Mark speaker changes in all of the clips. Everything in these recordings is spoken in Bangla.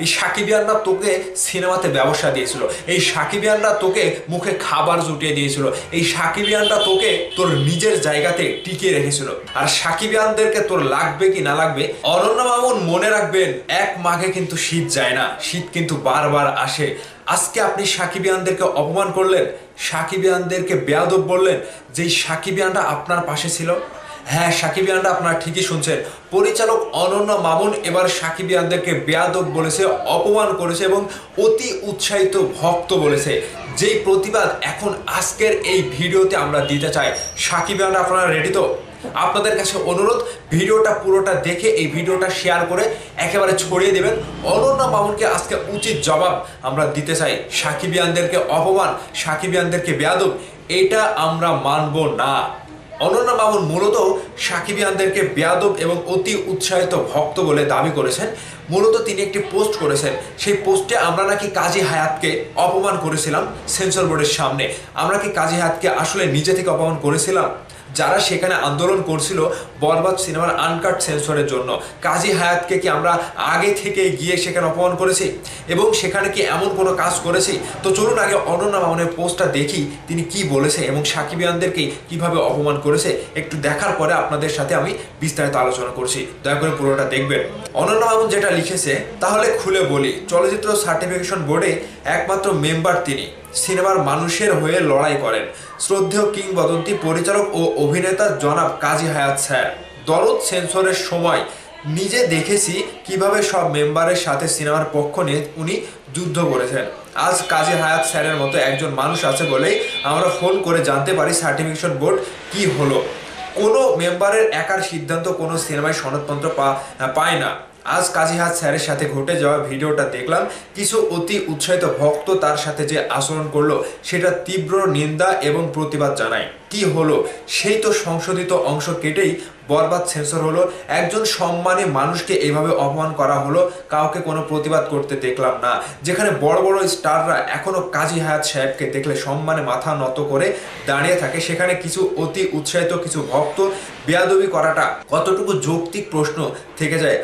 Speaker 1: এই সাকিবিয়ানরা তোকে সিনেমাতে ব্যবসা দিয়েছিল, এই সাকিবিয়ানরা তোকে মুখে খাবার জুটিয়ে দিয়েছিল, এই সাকিবিয়ানরা তোকে তোর নিজের জায়গাতে টিকিয়ে রেখেছিল। আর সাকিবিয়ানদেরকে তোর লাগবে কি না লাগবে, অনন্যা মামুন মনে রাখবেন, এক মাঘে কিন্তু শীত যায় না, শীত কিন্তু বারবার আসে। আজকে আপনি সাকিবিয়ানদেরকে অপমান করলেন, সাকিবিয়ানদেরকে বেয়াদব বললেন, যেই সাকিবিয়ানরা আপনার পাশে ছিল। হ্যাঁ, সাকিবিয়ানরা আপনারা ঠিকই শুনছেন, পরিচালক অনন্যা মামুন এবার সাকিবিয়ানদেরকে বেয়াদব বলেছে, অপমান করেছে এবং অতি উৎসাহিত ভক্ত বলেছে। যেই প্রতিবাদ এখন আজকের এই ভিডিওতে আমরা দিতে চাই। সাকিবিয়ানরা আপনারা রেডি তো? আপনাদের কাছে অনুরোধ, ভিডিওটা পুরোটা দেখে এই ভিডিওটা শেয়ার করে একেবারে ছড়িয়ে দেবেন। অনন্যা মামুনকে আজকে উচিত জবাব আমরা দিতে চাই। সাকিবিয়ানদেরকে অপমান, সাকিবিয়ানদেরকে বেয়াদব, এটা আমরা মানব না। অনন্যা মামুন মূলত সাকিবিয়ানদেরকে বেয়াদব এবং অতি উৎসাহিত ভক্ত বলে দাবি করেছেন। মূলত তিনি একটি পোস্ট করেছেন, সেই পোস্টে আমরা নাকি কাজী হায়াতকে অপমান করেছিলাম সেন্সর বোর্ডের সামনে। আমরা কি কাজী হায়াতকে আসলে নিজে থেকে অপমান করেছিলাম? যারা সেখানে আন্দোলন করছিল বরবাদ সিনেমার আনকাট সেন্সরের জন্য, কাজী হায়াতকে কি আমরা আগে থেকে গিয়ে সেখানে অপমান করেছি এবং সেখানে কি এমন কোনো কাজ করেছি? তো চলুন আগে অনন্যা মামুনের পোস্টটা দেখি তিনি কি বলেছে এবং সাকিবিয়ানদেরকে কিভাবে অপমান করেছে। একটু দেখার পরে আপনাদের সাথে আমি বিস্তারিত আলোচনা করছি, দয়া করে পুরোটা দেখবেন। অনন্যা মামুন যেটা লিখেছে তাহলে খুলে বলি, চলচ্চিত্র সার্টিফিকেশন বোর্ডে একমাত্র মেম্বার তিনি, সিনেমার মানুষের হয়ে লড়াই করেন, শ্রদ্ধেয় কিংবদন্তি পরিচালক ও অভিনেতা জনাব কাজী হায়াত স্যার। দরদ সেন্সরের সময় নিজে দেখেছি কিভাবে সব মেম্বারের সাথে সিনেমার পক্ষ নিয়ে উনি যুদ্ধ করেছেন। আজ কাজী হায়াত স্যারের মতো একজন মানুষ আছে বলেই আমরা ফোন করে জানতে পারি সার্টিফিকেশন বোর্ড কি হলো। কোনো মেম্বারের একার সিদ্ধান্ত কোনো সিনেমায় সনদপত্র পায় না। আজ কাজী হায়াত স্যারের সাথে ঘটে যাওয়া ভিডিওটা দেখলাম, কিছু অতি উৎসাহিত ভক্ত তার সাথে যে আচরণ করলো সেটা তীব্র নিন্দা এবং প্রতিবাদ জানায়। কি হলো? সেই তো সংশোধিত অংশ কেটেই বরবাদ সেন্সর হলো। একজন সম্মানী মানুষকে এইভাবে অপমান করা হলো, কাউকে কোনো প্রতিবাদ করতে দেখলাম না। যেখানে বড় বড় স্টাররা এখনো কাজী হায়াত সাহেবকে দেখলে সম্মানে মাথা নত করে দাঁড়িয়ে থাকে, সেখানে কিছু অতি উৎসাহিত কিছু ভক্ত বেয়াদবি করাটা কতটুকু যৌক্তিক প্রশ্ন থেকে যায়।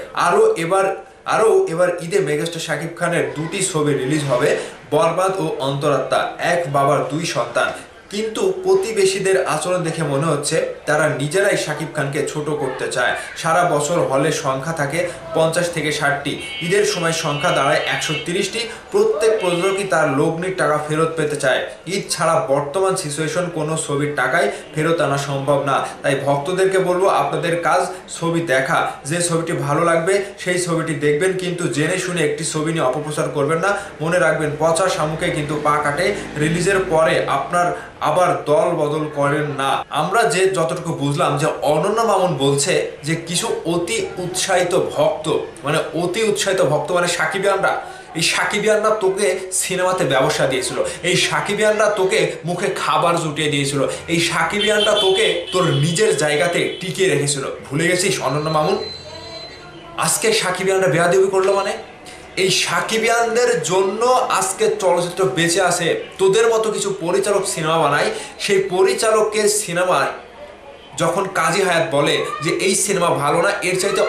Speaker 1: আরও এবার ঈদে মেগাস্টার শাকিব খানের দুটি ছবি রিলিজ হবে, বরবাদ ও অন্তরাত্মা, এক বাবার দুই সন্তান। কিন্তু প্রতিবেশীদের আচরণ দেখে মনে হচ্ছে তারা নিজেরাই শাকিব খানকে ছোট করতে চায়। সারা বছর হলে সংখ্যা থাকে 50 থেকে 60টি, ঈদের সময় সংখ্যা দাঁড়ায় 130টি। প্রত্যেক প্রযোজকই তার লগ্নির টাকা ফেরত পেতে চায়। ঈদ ছাড়া বর্তমান সিচুয়েশন কোনো ছবির টাকায় ফেরত আনা সম্ভব না। তাই ভক্তদেরকে বলবো, আপনাদের কাজ ছবি দেখা, যে ছবিটি ভালো লাগবে সেই ছবিটি দেখবেন, কিন্তু জেনে শুনে একটি ছবি নিয়ে অপপ্রচার করবেন না। মনে রাখবেন, পচা শামুকে কিন্তু পা কাটে। রিলিজের পরে আপনার আবার দল বদল করেন না। আমরা যে যতটুকু বুঝলাম যে অনন্যা মামুন বলছে যে কিছু অতি উৎসাহিত ভক্ত মানে সাকিবিয়ানরা, এই সাকিবিয়ানরা তোকে সিনেমাতে ব্যবসা দিয়েছিল, এই সাকিবিয়ানরা তোকে মুখে খাবার জুটিয়ে দিয়েছিল, এই সাকিবিয়ানরা তোকে তোর নিজের জায়গাতে টিকিয়ে রেখেছিল। ভুলে গেছিস অনন্যা মামুন? আজকে সাকিবিয়ানরা বেয়াদবি করলো মানে? এই সাকিবিয়ানদের জন্য আজকে চলচ্চিত্র বেঁচে আছে। তোদের মতো কিছু পরিচালক সিনেমা বানায়, সেই পরিচালকের সিনেমায় যখন কাজী হায়াত বলে যে এই সিনেমা ভালো না, এর চাইতে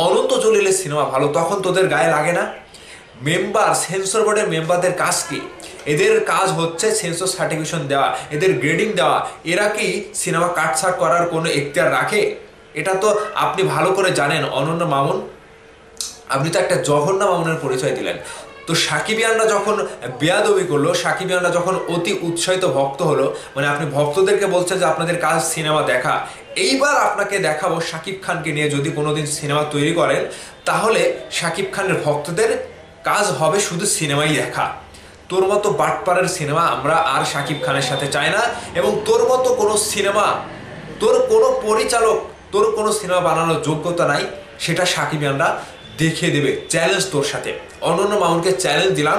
Speaker 1: অনন্ত জলিলের সিনেমা ভালো, তখন তোদের গায়ে লাগে না? মেম্বার, সেন্সর বোর্ডের মেম্বারদের কাজ কি? এদের কাজ হচ্ছে সেন্সর সার্টিফিকেশন দেওয়া, এদের গ্রেডিং দেওয়া। এরা কি সিনেমা কাটছাট করার কোনো এখতিয়ার রাখে? এটা তো আপনি ভালো করে জানেন অনন্যা মামুন। আপনি তো একটা জঘন্য মামুনের পরিচয় দিলেন। তো সাকিবিয়ানরা যখন বেয়াদবি করলো, সাকিবিয়ানরা যখন অতি উৎসাহিত ভক্ত হলো, মানে আপনি ভক্তদেরকে বলছেন যে আপনাদের কাজ সিনেমা দেখা। এইবার আপনাকে দেখাবো, শাকিব খানকে নিয়ে যদি কোনোদিন সিনেমা তৈরি করেন, তাহলে শাকিব খানের ভক্তদের কাজ হবে শুধু সিনেমাই দেখা। তোর মতো বাটপাড়ের সিনেমা আমরা আর শাকিব খানের সাথে চাই না। এবং তোর মতো কোনো সিনেমা, তোর কোনো পরিচালক, তোর কোনো সিনেমা বানানোর যোগ্যতা নাই, সেটা সাকিবিয়ানরা দেখিয়ে দেবে। চ্যালেঞ্জ তোর সাথে, অনন্যা মামুনকে চ্যালেঞ্জ দিলাম,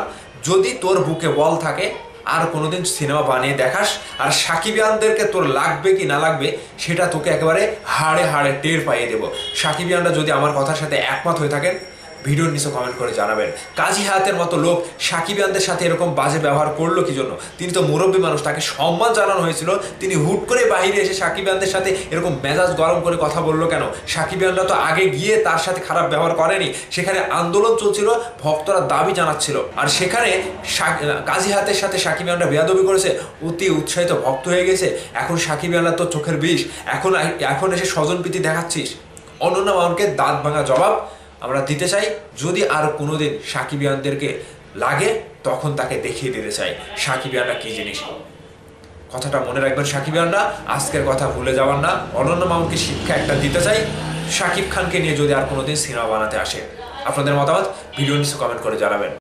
Speaker 1: যদি তোর বুকে বল থাকে আর কোনোদিন সিনেমা বানিয়ে দেখাস, আর সাকিবিয়ানদেরকে তোর লাগবে কি না লাগবে সেটা তোকে একেবারে হাড়ে হাড়ে টের পাইয়ে দেবো। সাকিবিয়ানরা যদি আমার কথার সাথে একমত হয়ে থাকেন ভিডিওর নিচে কমেন্ট করে জানাবেন। কাজী হায়াতের মতো লোক সাকিবিয়ানদের সাথে এরকম বাজে ব্যবহার করলো কি জন্য? তিনি তো মুরব্বী মানুষ, তাকে সম্মান জানানো হয়েছিল, তিনি হুট করে বাইরে এসে সাকিবিয়ানদের সাথে এরকম মেজাজ গরম করে কথা বললো কেন? সাকিবিয়ানরা তো আগে গিয়ে তার সাথে খারাপ ব্যবহার করেনি, সেখানে আন্দোলন চলছিল, ভক্তরা দাবি জানাচ্ছিল, আর সেখানে কাজী হায়াতের সাথে সাকিবিয়ানরা বেয়াদবি করেছে, অতি উৎসাহিত ভক্ত হয়ে গেছে। এখন সাকিবিয়ানরা তো চোখের বিষ, এখন এসে স্বজনপ্রীতি দেখাচ্ছিস। অনন্যা মামুনকে দাঁত ভাঙা জবাব আমরা দিতে চাই। যদি আর কোনোদিন সাকিবিয়ানদেরকে লাগে তখন তাকে দেখিয়ে দিতে চাই সাকিবিয়ানরা কি জিনিস। কথাটা মনে রাখবেন সাকিবিয়ানরা, আজকের কথা ভুলে যাওয়ার না। অনন্যা মামুনকে শিক্ষা একটা দিতে চাই, শাকিব খানকে নিয়ে যদি আর কোনোদিন সিনেমা বানাতে আসে। আপনাদের মতামত ভিডিও নিচে কমেন্ট করে জানাবেন।